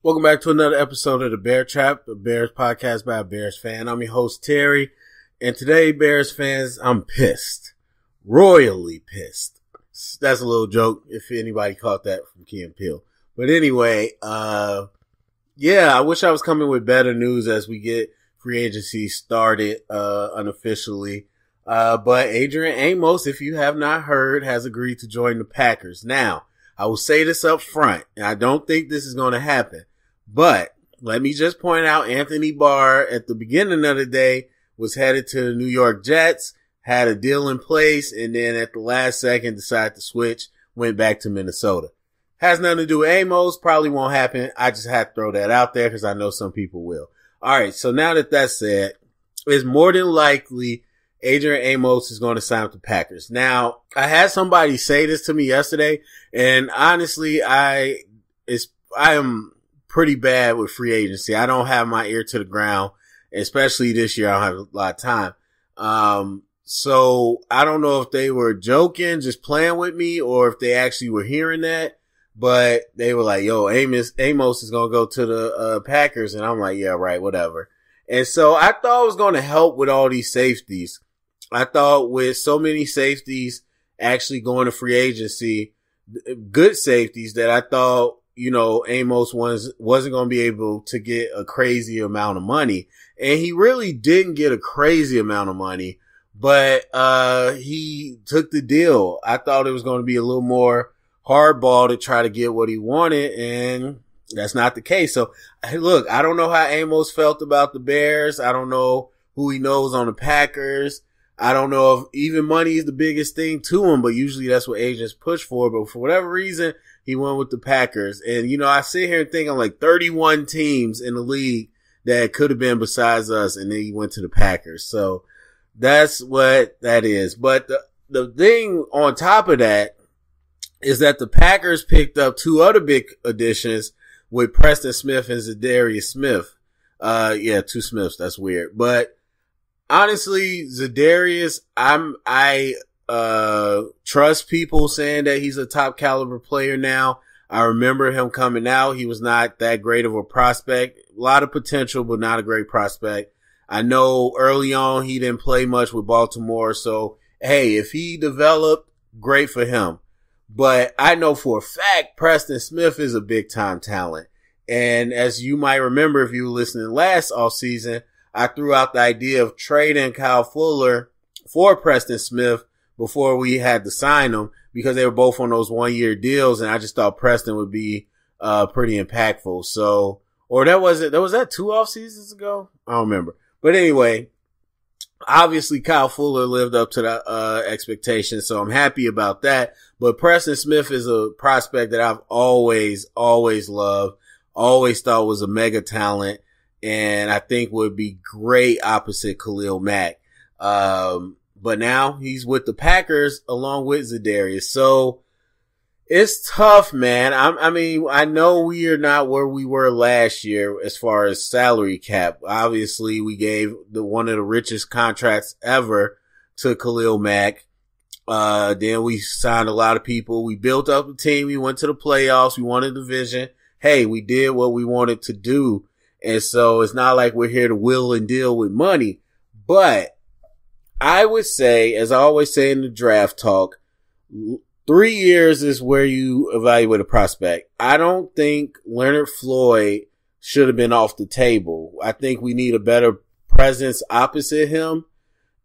Welcome back to another episode of the Bear Trap, a Bears podcast by a Bears fan. I'm your host, Terry, and today, Bears fans, I'm pissed. Royally pissed. That's a little joke, if anybody caught that from Key and Peele. But anyway, I wish I was coming with better news as we get free agency started, unofficially. But Adrian Amos, if you have not heard, has agreed to join the Packers. Now, I will say this up front, and I don't think this is going to happen. But let me just point out Anthony Barr at the beginning of the day was headed to the New York Jets, had a deal in place, and then at the last second decided to switch, went back to Minnesota. Has nothing to do with Amos, probably won't happen. I just had to throw that out there because I know some people will. All right, so now that that's said, it's more than likely Adrian Amos is going to sign with the Packers. Now, I had somebody say this to me yesterday, and honestly, I am pretty bad with free agency. I don't have my ear to the ground, especially this year. I don't have a lot of time. So I don't know if they were joking, just playing with me, or if they actually were hearing that, but they were like, yo, Amos is going to go to the Packers. And I'm like, yeah, right, whatever. And so I thought it was going to help with all these safeties. I thought with so many safeties actually going to free agency, good safeties, that I thought, Amos wasn't going to be able to get a crazy amount of money. And he really didn't get a crazy amount of money, but he took the deal. I thought it was going to be a little more hardball to try to get what he wanted, and that's not the case. So, look, I don't know how Amos felt about the Bears. I don't know who he knows on the Packers. I don't know if even money is the biggest thing to him, but usually that's what agents push for. But for whatever reason, he went with the Packers. And, I sit here and think I'm like 31 teams in the league that could have been besides us, and then he went to the Packers. So that's what that is. But the thing on top of that is that the Packers picked up two other big additions with Preston Smith and Zadarius Smith. Two Smiths. That's weird. But honestly, Zadarius, I trust people saying that he's a top caliber player now. I remember him coming out. He was not that great of a prospect. A lot of potential, but not a great prospect. I know early on he didn't play much with Baltimore. So, hey, if he developed, great for him. But I know for a fact Preston Smith is a big time talent. And as you might remember, if you were listening last offseason, I threw out the idea of trading Kyle Fuller for Preston Smith before we had to sign them, because they were both on those 1-year deals, and I just thought Preston would be pretty impactful. So, or was that 2 off seasons ago? I don't remember. But anyway, obviously Kyle Fuller lived up to the expectations, so I'm happy about that. But Preston Smith is a prospect that I've always loved, always thought was a mega talent, and I think would be great opposite Khalil Mack. But now he's with the Packers along with Zadarius. So it's tough, man. I know we are not where we were last year as far as salary cap. Obviously, we gave one of the richest contracts ever to Khalil Mack. Then we signed a lot of people. We built up a team. We went to the playoffs. We won a division. Hey, we did what we wanted to do. And so it's not like we're here to will and deal with money. But I would say, as I always say in the draft talk, 3 years is where you evaluate a prospect. I don't think Leonard Floyd should have been off the table. I think we need a better presence opposite him.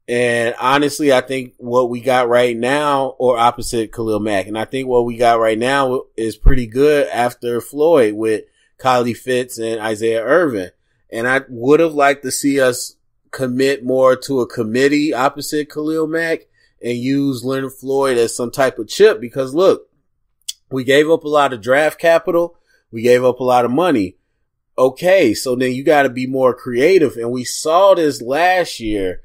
And honestly, I think what we got right now, or opposite Khalil Mack, and I think what we got right now is pretty good after Floyd with Kylie Fitz and Isaiah Irvin. And I would have liked to see us commit more to a committee opposite Khalil Mack and use Leonard Floyd as some type of chip, because look, we gave up a lot of draft capital. We gave up a lot of money. Okay, so then you got to be more creative. And we saw this last year.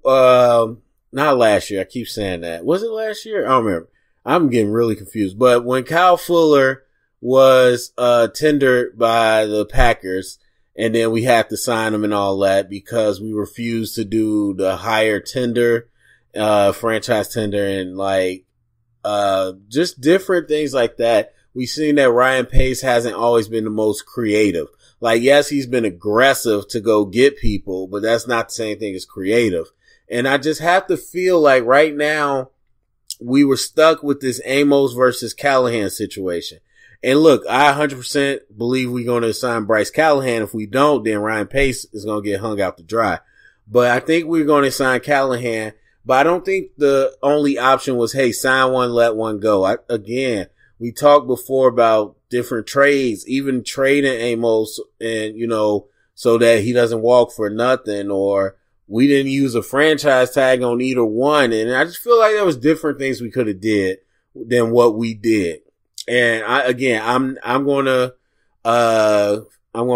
Not last year. I keep saying that. Was it last year? I don't remember. I'm getting really confused. But when Kyle Fuller was tendered by the Packers, and then we had to sign him and all that because we refused to do the higher tender, franchise tender, and just different things like that. we've seen that Ryan Pace hasn't always been the most creative. Like, yes, he's been aggressive to go get people, but that's not the same thing as creative. And I just have to feel like right now we were stuck with this Amos versus Callahan situation. And look, I 100% believe we're going to sign Bryce Callahan. If we don't, then Ryan Pace is going to get hung out to dry. But I think we're going to sign Callahan. But I don't think the only option was, hey, sign one, let one go. Again, we talked before about different trades, even trading Amos and, so that he doesn't walk for nothing, or we didn't use a franchise tag on either one. And I just feel like there was different things we could have did than what we did. And I'm going to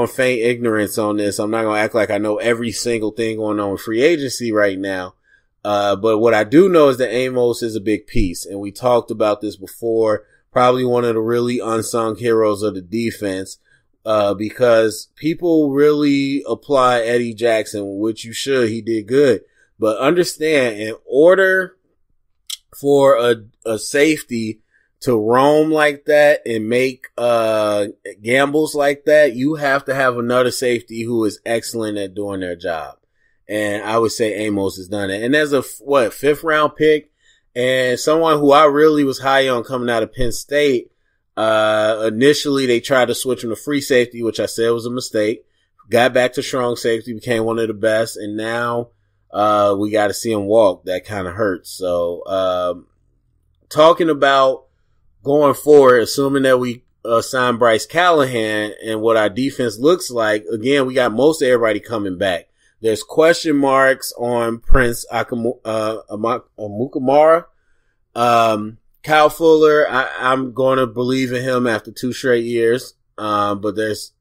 feign ignorance on this. I'm not going to act like I know every single thing going on with free agency right now. But what I do know is that Amos is a big piece. And we talked about this before, probably one of the really unsung heroes of the defense. Because people really apply Eddie Jackson, which you should. He did good. But understand, in order for a safety to roam like that and make gambles like that, you have to have another safety who is excellent at doing their job. And I would say Amos has done it. And as a, 5th round pick and someone who I really was high on coming out of Penn State, initially they tried to switch him to free safety, which I said was a mistake. Got back to strong safety, became one of the best. And now, we got to see him walk. That kind of hurts. So, talking about going forward, assuming that we, sign Bryce Callahan and what our defense looks like, again, we got most of everybody coming back. There's question marks on Prince Amukamara. Kyle Fuller, I'm going to believe in him after 2 straight years. But there's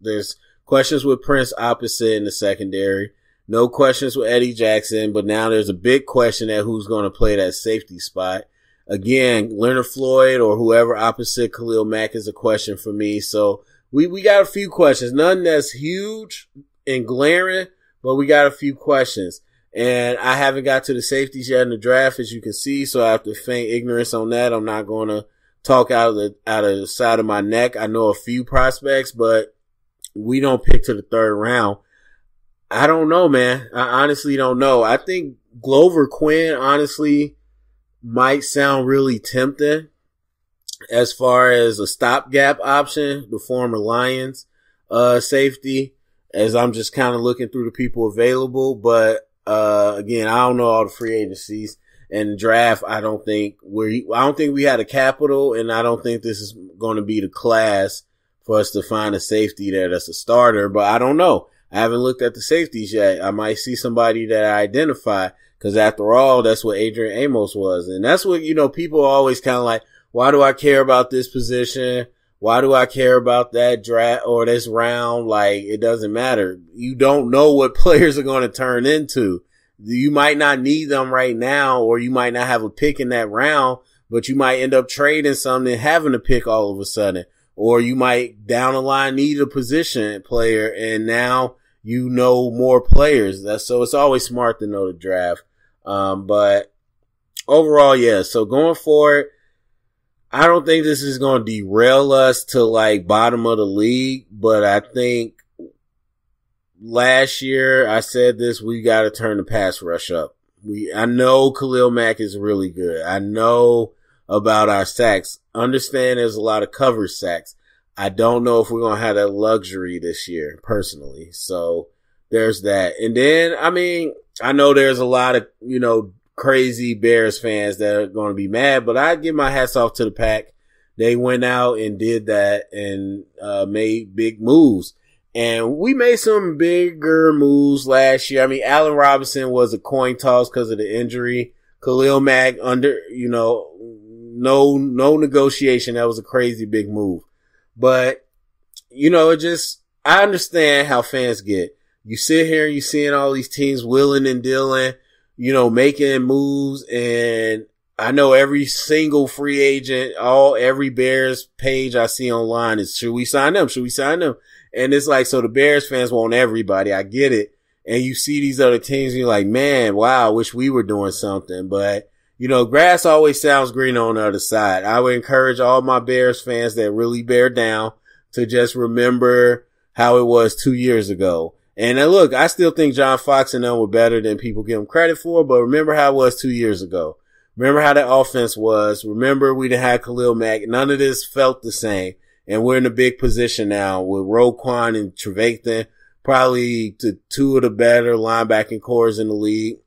questions with Prince opposite in the secondary. No questions with Eddie Jackson, but now there's a big question at who's going to play that safety spot. Again, Leonard Floyd or whoever opposite Khalil Mack is a question for me. So we got a few questions. None that's huge and glaring, but we got a few questions. And I haven't got to the safeties yet in the draft, as you can see, so I have to feign ignorance on that. I'm not going to talk out of the side of my neck. I know a few prospects, but we don't pick to the 3rd round. I don't know, man. I honestly don't know. I think Glover Quinn, honestly, might sound really tempting as far as a stopgap option, the former Lions safety, as I'm just kind of looking through the people available. But again, I don't know all the free agencies and draft. I don't think we had a capital, and I don't think this is going to be the class for us to find a safety there that's a starter. But I don't know. I haven't looked at the safeties yet. I might see somebody that I identify, because after all, that's what Adrian Amos was. And that's what, people are always kind of like, why do I care about this position? Why do I care about that draft or this round? Like, it doesn't matter. You don't know what players are going to turn into. You might not need them right now, or you might not have a pick in that round, but you might end up trading something and having a pick all of a sudden. Or you might down the line need a position player, and now you know more players. So it's always smart to know the draft. But overall, yeah. So going forward, I don't think this is going to derail us to like bottom of the league, but I think last year I said this, we got to turn the pass rush up. I know Khalil Mack is really good. I know about our sacks. Understand there's a lot of cover sacks. I don't know if we're going to have that luxury this year, personally. So there's that. And then, I know there's a lot of, crazy Bears fans that are going to be mad, but I give my hats off to the Pack. They went out and did that and made big moves. And we made some bigger moves last year. Allen Robinson was a coin toss because of the injury. Khalil Mack no negotiation. That was a crazy big move. But, I understand how fans get. You sit here and you're seeing all these teams willing and dealing, making moves, and I know every single free agent, every Bears page I see online is, should we sign them? Should we sign them? And it's like, so the Bears fans want everybody. I get it. And you see these other teams and you're like, man, wow, I wish we were doing something. But, grass always sounds greener on the other side. I would encourage all my Bears fans that really bear down to just remember how it was 2 years ago. And then look, I still think John Fox and them were better than people give them credit for, but remember how it was 2 years ago. Remember how the offense was. Remember we didn't have Khalil Mack. None of this felt the same. And we're in a big position now with Roquan and Trevathan, probably two of the better linebacking cores in the league.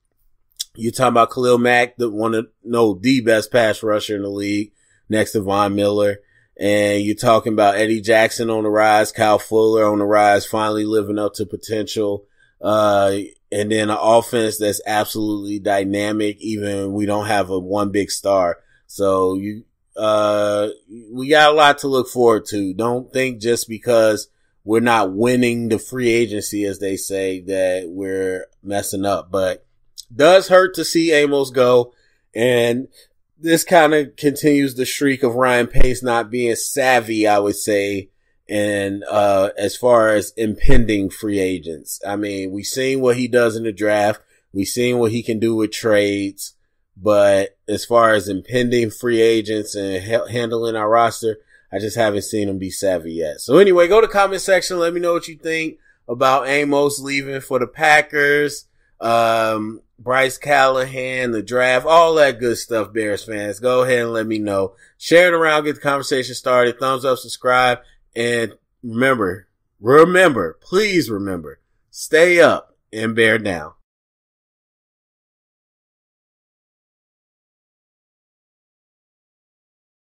You're talking about Khalil Mack, the best pass rusher in the league, next to Von Miller. And you're talking about Eddie Jackson on the rise, Kyle Fuller on the rise, finally living up to potential. And then an offense that's absolutely dynamic, even we don't have one big star. So we got a lot to look forward to. Don't think just because we're not winning the free agency, as they say, that we're messing up. But does hurt to see Amos go. And this kind of continues the streak of Ryan Pace not being savvy, I would say, and as far as impending free agents. I mean, we've seen what he does in the draft. We've seen what he can do with trades. But as far as impending free agents and handling our roster, I just haven't seen him be savvy yet. So anyway, go to the comment section. Let me know what you think about Amos leaving for the Packers. Bryce Callahan, the draft, all that good stuff, Bears fans. Go ahead and let me know. Share it around, get the conversation started. Thumbs up, subscribe, and remember, please remember, stay up and bear down.